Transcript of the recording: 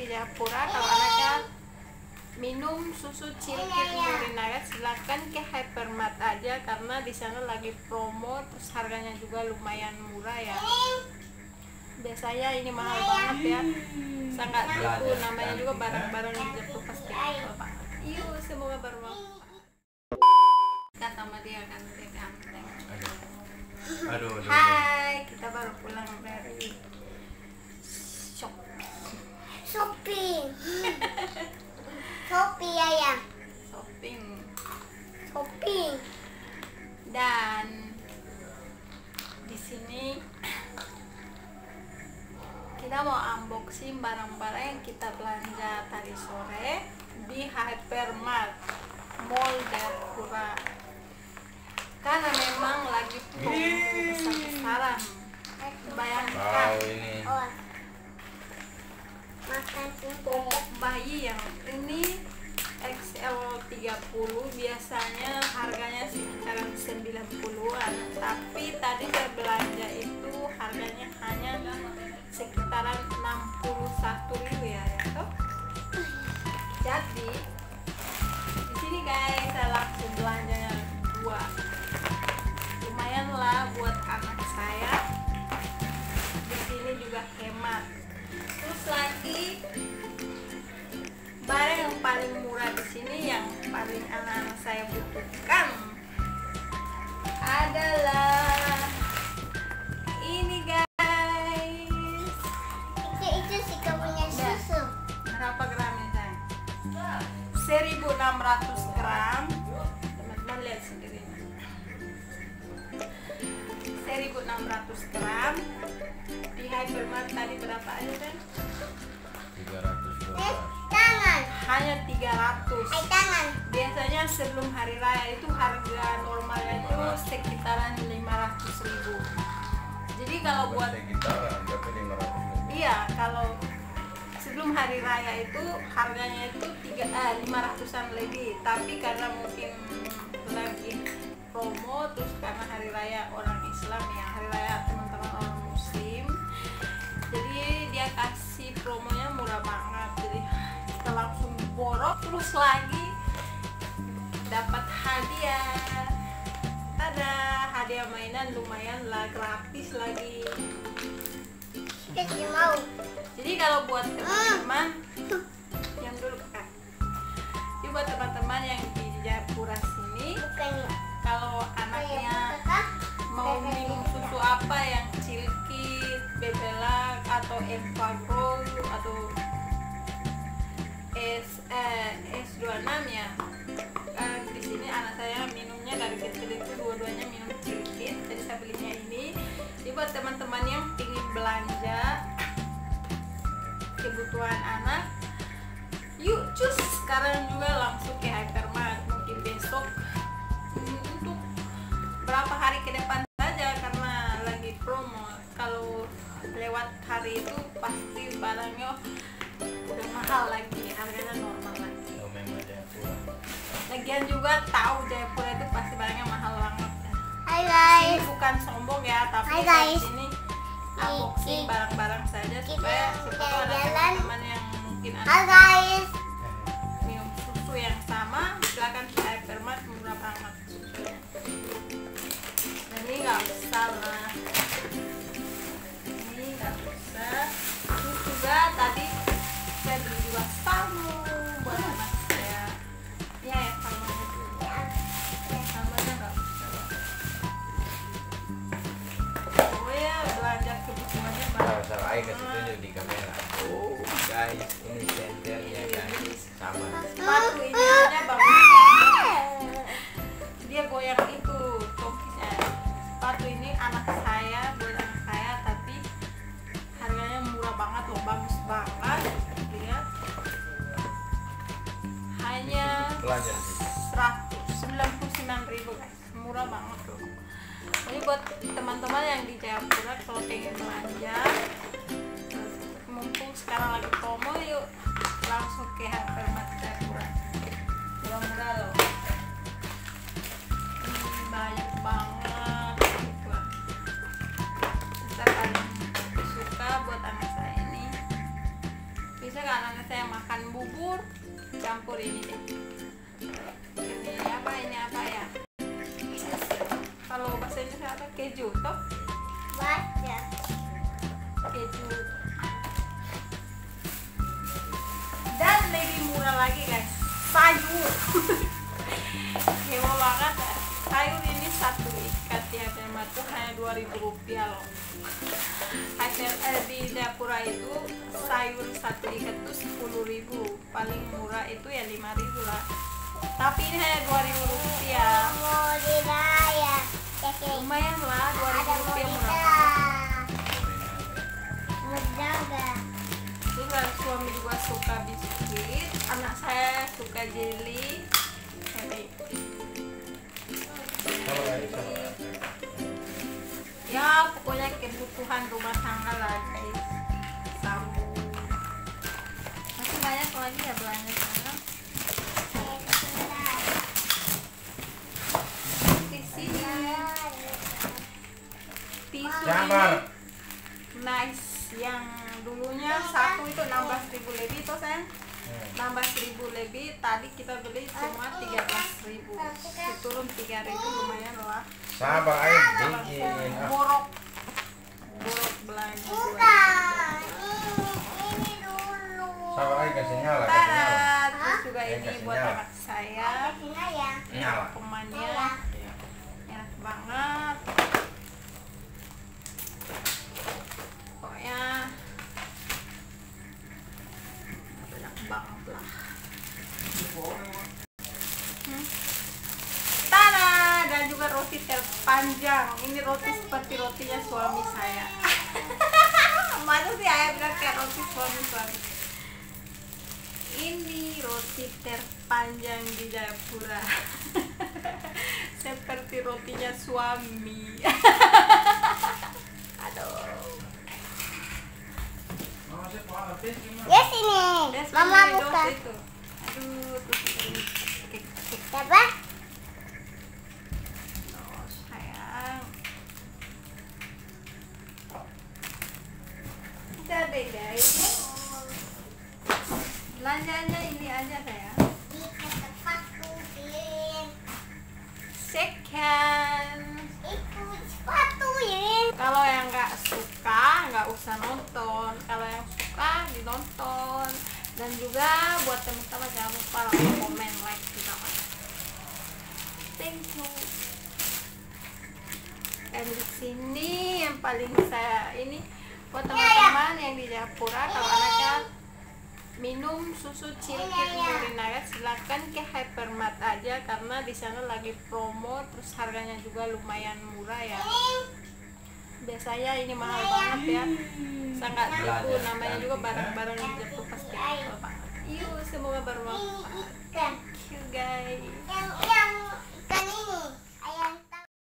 di Jayapura, kalau anaknya minum susu Chilkit Murinaret silakan ke Hypermart aja karena di sana lagi promo, terus harganya juga lumayan murah ya. Biasanya ini mahal banget ya, sangat laku, namanya juga barang-barang yang jatuh pasti mahal banget. Yuk, semoga bermanfaat. Sama dia kan, dia ganteng. Aduh. Hai, kita baru pulang dari shopping. Shopee ayah. Shopping. Dan di sini kita mau unboxing barang-barang yang kita belanja tadi sore di Hypermart Mall Jayapura. Karena memang lagi promo besar-besaran. Bayangkan Makan popok bayi yang ini XL 30 biasanya harganya sekitaran 90-an, tapi tadi saya belanja itu harganya hanya sekitaran 61.000 ya toh. Jadi di sini guys saya langsung belanjanya 2. Lumayan lah buat anak saya. Di sini juga hemat. Terus lagi barang yang paling murah di sini yang paling anak-anak saya butuhkan adalah ini guys. Itu sih punya susu. Berapa gramnya sayang? 1.600 gram. Teman-teman lihat sendiri. 1.600 gram. Di Hypermart tadi berapa aja kan? 312. Tangan. Hanya 300. Tangan. Biasanya sebelum hari raya itu harga normalnya itu sekitaran 500.000. Jadi kalau buat sekitaran berarti 500. iya, kalau sebelum hari raya itu harganya itu 500-an lebih, tapi karena mungkin lagi promo, terus karena hari raya orang Islam ya, hari raya teman-teman orang Muslim, jadi dia kasih promonya murah banget. Jadi kita langsung borok, terus lagi dapat hadiah. Ada hadiah mainan lumayan lah, gratis lagi. Kita mau. Jadi kalau buat teman-teman yang dulu kak, jadi buat teman-teman yang di Jayapura sini, Bukan. kalau anaknya mau minum susu apa yang Chilkit, Bebelac atau Enfagrow atau S26 ya, di sini anak saya minumnya dari kecil itu dua-duanya minum Chilkit, jadi saya belinya ini. Jadi buat teman-teman yang ingin belanja kebutuhan anak, yuk cus sekarang juga langsung ke Hypermart. Mungkin besok untuk berapa hari ke depan saja karena lagi promo. Kalau lewat hari itu pasti barangnya udah mahal lagi, harganya normal lagi. Lagian juga tahu Jayapura itu pasti barangnya mahal banget. Hai Ini guys. bukan sombong ya, tapi Hai, di guys. sini unboxing barang-barang saja supaya ada jalan-jalan. teman-teman yang mungkin Hai anak guys. minum susu yang sama, silakan ke Hypermart, murah banget susunya. Dan ini nggak usah lah, ini nggak usah. Terus juga tadi saya beli juga sabun buat anak saya. Ya sabunnya dulu. Sabunnya nggak usah. Pokoknya belanja kebutuhannya banyak. Salah aja kasih tunjuk di kamera. Oh guys, ini senternya guys, sama. Sepatu ini aja bagus. Dia goyang itu tongkisnya. Sepatu ini anak saya, buat anak saya, tapi harganya murah banget loh, bagus banget. Lihat, hanya Pelajar sih. 199.000 guys, murah banget loh. Jadi buat teman-teman yang di Jayapura kalau pengen belanja, mumpung sekarang lagi promo, yuk langsung ke Hypermart Jayapura. Murah-murah loh. Banyak banget gitu. Kita paling suka buat anak saya ini. biasanya karena saya makan bubur campur ini deh. Ini apa ya? Kalau bahasa Indonesia apa? Keju toh? Baca. Keju. Dan lebih murah lagi guys, sayur. Hewa banget ya. Sayur ini satu ikat ya teman tuh hanya 2.000 rupiah loh. Hasil di Jayapura itu sayur satu ikat tuh 10.000, paling murah itu ya 5.000 lah. Tapi ini hanya 2.000 rupiah. Mau diraya. Lumayan lah, 2.000 rupiah murah banget. Mudah gak? Terus suami juga suka biskuit, anak saya suka jelly. Ya pokoknya kebutuhan rumah tangga lah guys. Sabun masih banyak lagi ya belanja sana. Di sini tisu ini nice, yang dulunya satu itu 16.000 lebih tuh sayang. 16.000 lebih, tadi kita beli cuma 13.000, turun 3.000, lumayan lah. Sabar aja dingin. Borok belanja. Enggak. Ini dulu. Sabar aja kasih nyala. Tada, terus juga ini kasih buat nyala. anak saya. Kasihnya ya. Nyala. Temannya enak banget. Pokoknya enak banget lah. Tada, dan juga roti terpanjang. Ini roti seperti rotinya suami saya. Masa sih ayah bilang kayak roti suami. Ini roti terpanjang di Jayapura. Seperti rotinya suami. Aduh. Ya sini. Des, Mama ini buka. dos itu. Aduh, terus ini. Siapa? Oh, sayang. Udah deh guys. Belanjanya ini aja sayang. Di sepatu Lin. Second. Itu sepatu Lin. Kalau yang nggak suka nggak usah nonton. Kalau yang suka ditonton. Dan juga buat teman-teman jangan lupa like, komen, like juga. Thank you. Dan di sini yang paling saya ini buat teman-teman yang di Jayapura, kalau anaknya minum susu Chilkit Nurinagat silakan ke Hypermart aja karena di sana lagi promo, terus harganya juga lumayan murah ya. Biasanya ini mahal banget ya, sangat tipu, namanya juga barang-barang yang jatuh pasti mahal banget. Yuk, semoga bermanfaat. Ikan. Thank you guys. Yang ikan ini.